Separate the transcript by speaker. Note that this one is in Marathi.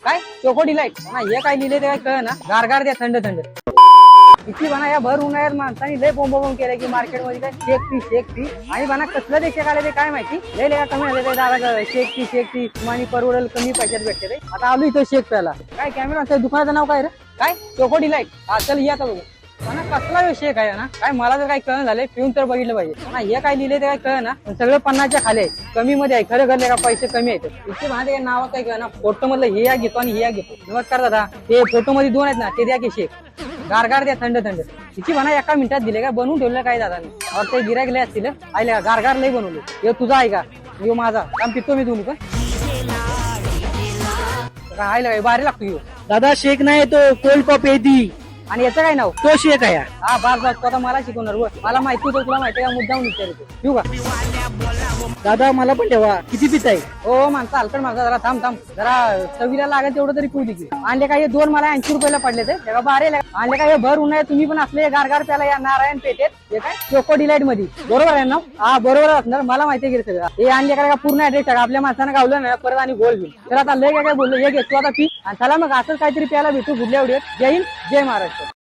Speaker 1: काय चोको डिलाइट ना हे काय लिहिले ते काय कळ ना गारगार द्या थंड थंड इतकी म्हणा या भर उन्हाळ्यात माणसाने लय बोंबाबोंब केलं की मार्केटमध्ये काय शेक पी आणि म्हणा कसलं ते शेक आले ते काय माहिती लय लय कमी आले ते दादा शेक पी तुम्हाला परवडेल कमी पैशात भेटते रे आता आलो इथं शेक प्यायला काय कॅमेरा दुकानाचं नाव काय रे काय चोको डिलाइट हा चल या आता बघू म्हणा कसला शेक आहे ना काय मला तर काही कळण झालंय पिऊन तर बघितलं पाहिजे ना हे काय लिहिले ते काय कळ ना सगळं 50च्या खाली आहे कमी मध्ये आहे खरं घरले का पैसे कमी आहेत इतके माझ्या नावात काय कळ ना फोटो मधलं हे या घेतो आणि हे या घेतो नमस्कार दादा ते फोटो मध्ये 2 आहेत ना ते द्या की शेक गारगार द्या थंड थंड तिची म्हणा एका मिनिटात दिले का बनवून ठेवलं काय दादा और ते गिरायक लय असतील आले का गारगार लय बनवले हे तुझा आहे का यो माझा काम पितो मी दोन्ही पण आयला भारी लागतो यो
Speaker 2: दादा शेक नाही तो कोल्ड कॉफी आहे ती
Speaker 1: आणि याचं काय नाव
Speaker 2: तो शेक आहे
Speaker 1: हा बास तो आता मला शिकवणार मला माहिती होतं तुला माहिती का मुद्दाम विचारतो ठेवू का
Speaker 2: दादा मला पण ठेवा किती पिताय
Speaker 1: हो माणसा हलकड माणसा जरा थांब जरा चवीला लागेल तेवढं तरी पिऊ दे आणले काय 2 मला 80 रुपयाला पडले ते बारे आणले काय भर उन्हाळ्यात तुम्ही पण असले गारगार प्याला या नारायण पेठेत हे काय चोको डिलाइट मध्ये बरोबर आहे ना हा बरोबर असणार मला माहिती आहे सगळं हे आणले काय पूर्ण ऍड्रेस टाका आपल्या माणसानं गावलं ना परत आणि गोल घेऊन तर आता लय काय बोललो हे घेतो आता पी आणि चला मग असंच काहीतरी प्यायला भेटू पुढल्या एवढ्यात जय हिंद जय महाराष्ट्र.